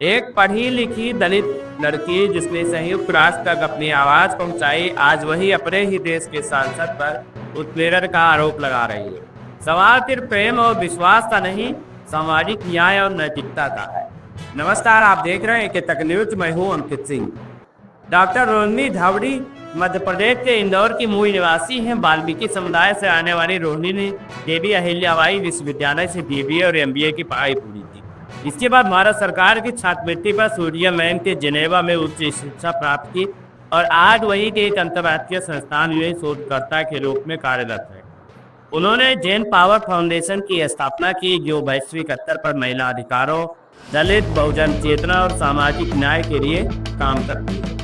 एक पढ़ी लिखी दलित लड़की जिसने संयुक्त राष्ट्र तक अपनी आवाज पहुंचाई, आज वही अपने ही देश के सांसद पर उत्पीड़न का आरोप लगा रही है। सवाल सिर्फ प्रेम और विश्वास का नहीं, सामाजिक न्याय और नैतिकता का है। नमस्कार, आप देख रहे हैं कि तक न्यूज। मैं हूं अंकित सिंह। डॉक्टर रोहिणी धावड़ी मध्य प्रदेश के इंदौर की मूल निवासी हैं। वाल्मीकि समुदाय से आने वाली रोहिणी ने देवी अहिल्याबाई विश्वविद्यालय से BBA और MBA की पढ़ाई पूरी की। इसके बाद भारत सरकार की छात्रवृत्ति पर स्विट्जरलैंड के जिनेवा में उच्च शिक्षा प्राप्त की और आज वही के एक अंतर्राष्ट्रीय संस्थान में शोधकर्ता के रूप में कार्यरत है। उन्होंने जेन पावर फाउंडेशन की स्थापना की, जो वैश्विक स्तर पर महिला अधिकारों, दलित बहुजन चेतना और सामाजिक न्याय के लिए काम करती है।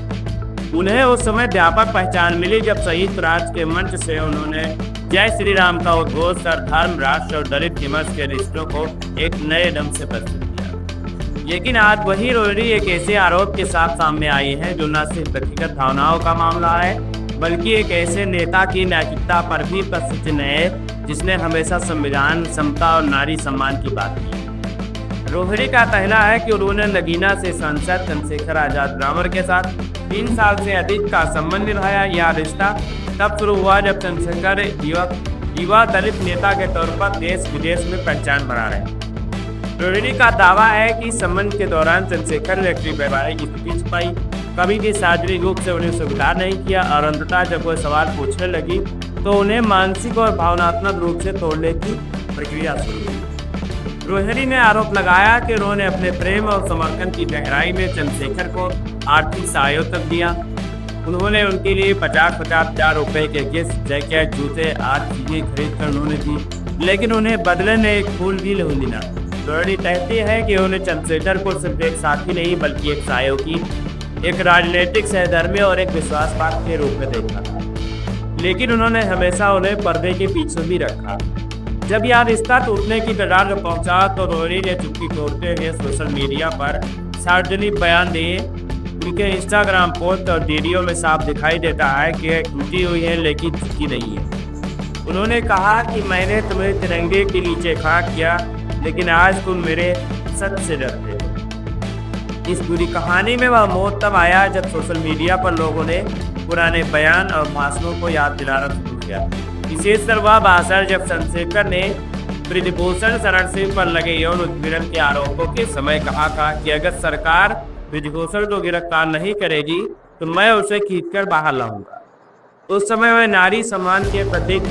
उन्हें उस समय व्यापक पहचान मिली जब संयुक्त राष्ट्र के मंच से उन्होंने जय श्री राम का उद्घोष कर धर्म, राष्ट्र और दलित समाज के रिश्तों को एक नए ढंग से प्रस्तुत किया। लेकिन आज वही रोहिणी एक ऐसे आरोप के साथ सामने आई है जो न सिर्फ व्यक्तिगत भावनाओं का मामला है, बल्कि एक ऐसे नेता की नैतिकता पर भी प्रश्न चिन्ह है जिसने हमेशा संविधान, समता और नारी सम्मान की बात की। रोहिणी का कहना है कि उन्होंने नगीना से सांसद चंद्रशेखर आजाद ब्राह्मण के साथ 3 साल से अधिक का संबंध निभाया। यह रिश्ता तब शुरू हुआ जब चंद्रशेखर युवा दलित नेता के तौर पर देश विदेश में पहचान बना रहे। रोहिणी का दावा है कि संबंध के दौरान चंद्रशेखर ने अपनी वैवाहिक स्थिति छुपाई, कभी भी शारीरिक रूप से उन्हें स्वीकार नहीं किया और अंततः जब वह सवाल पूछने लगी तो उन्हें मानसिक और भावनात्मक रूप से तोड़ने की प्रक्रिया शुरू हुई। रोहिणी ने आरोप लगाया कि उन्होंने अपने प्रेम और समर्थन की गहराई में चंद्रशेखर को आर्थिक सहायता दिया। उन्होंने उनके लिए 50-50 हज़ार रुपए के गिफ्ट, जैकेट, जूते आदि चीजें खरीद कर उन्होंने दी, लेकिन उन्हें बदले में एक फूल भी नहीं मिला। रोहिणी कहती है कि उन्हें चंद्रशेखर को सिर्फ एक साथी नहीं बल्कि एक सहयोगी, एक राजनीतिक सहधर्मी और एक विश्वासपात्र के रूप में देखा था। लेकिन उन्होंने हमेशा उन्हें पर्दे के पीछे भी रखा। जब यह रिश्ता टूटने की कगार पर पहुंचा तो रोहिणी ने चुप्पी तोड़ते हुए सोशल मीडिया पर सार्वजनिक बयान दिए। उनके इंस्टाग्राम पोस्ट और वीडियो में साफ दिखाई देता है कि टूटी हुई है लेकिन झुकी नहीं है। उन्होंने कहा कि मैंने तुम्हें तिरंगे के नीचे खड़ा किया, लेकिन आज तुम मेरे सच से डरते हो। इस पूरी कहानी में वह मोड़ तब आया जब सोशल मीडिया पर लोगों ने पुराने बयान और भाषणों को याद दिलाना शुरू किया। विशेषकर वह भाषण जब चंद्रशेखर ने ब्रिजभूषण शरण सिंह पर लगे यौन उत्पीड़न के आरोपों के समय कहा था कि अगर सरकार ब्रिजभूषण को गिरफ्तार नहीं करेगी तो मैं उसे खींचकर बाहर लाऊंगा। उस समय वह नारी सम्मान के प्रतीक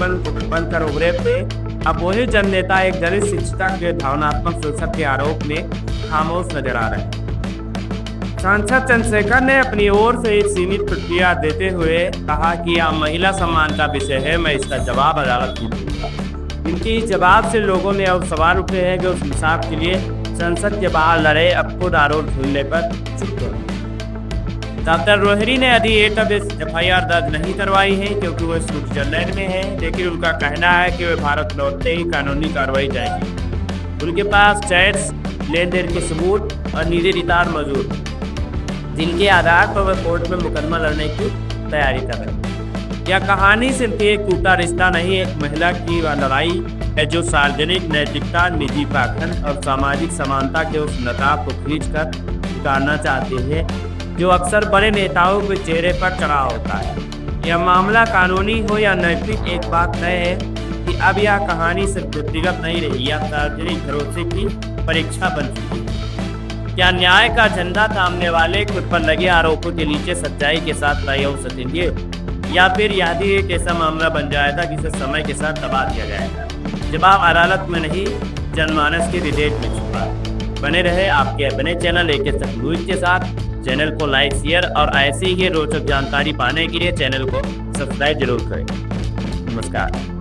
बनकर उभरे थे। अब वही जननेता एक दलित शिक्षिका के भावनात्मक शोषण के आरोप में खामोश नजर आ रहे हैं। सांसद चंद्रशेखर ने अपनी ओर से एक सीमित प्रतिक्रिया देते हुए कहा कि यह महिला सम्मान का विषय है, मैं इसका जवाब अदालत में दूंगा। इनके इस जवाब से लोगों ने अब सवाल उठे हैं कि उस इंसाफ के लिए संसद के बाहर लड़े, अब खुद आरोप ढूंढने पर चुप हो। डॉक्टर रोहिणी ने अभी FIR दर्ज नहीं करवाई है क्योंकि वह स्विट्जरलैंड में है, लेकिन उनका कहना है कि वे भारत लौटते ही कानूनी कार्रवाई जाएगी। उनके पास चैट्स, लेन देन के सबूत और निजी रिकॉर्ड मौजूद है, जिनके आधार पर वह कोर्ट में मुकदमा लड़ने की तैयारी कर रहे हैं। यह कहानी सिर्फ एक टूटा रिश्ता नहीं, एक महिला की लड़ाई है जो सार्वजनिक नैतिकता, निजी पाखंड और सामाजिक समानता के उस नकाब को खींचकर उतारना चाहती है जो अक्सर बड़े नेताओं के चेहरे पर चढ़ा होता है। यह मामला कानूनी हो या नैतिक, एक बात तय है कि अब यह कहानी सिर्फ व्यक्तिगत नहीं रही, यह सार्वजनिक भरोसे की परीक्षा बन चुकी है। क्या न्याय का झंडा थामने वाले खुद पर लगे आरोपों के नीचे सच्चाई के साथ तय हो सकेंगे, या फिर यह भी एक ऐसा मामला बन जाएगा जिसे समय के साथ दबा दिया जाएगा? जवाब अदालत में नहीं, जनमानस के डिबेट में छुपा। बने रहे आपके अपने चैनल AK तक न्यूज के साथ। चैनल को लाइक, शेयर और ऐसी ही रोचक जानकारी पाने के लिए चैनल को सब्सक्राइब जरूर करें। नमस्कार।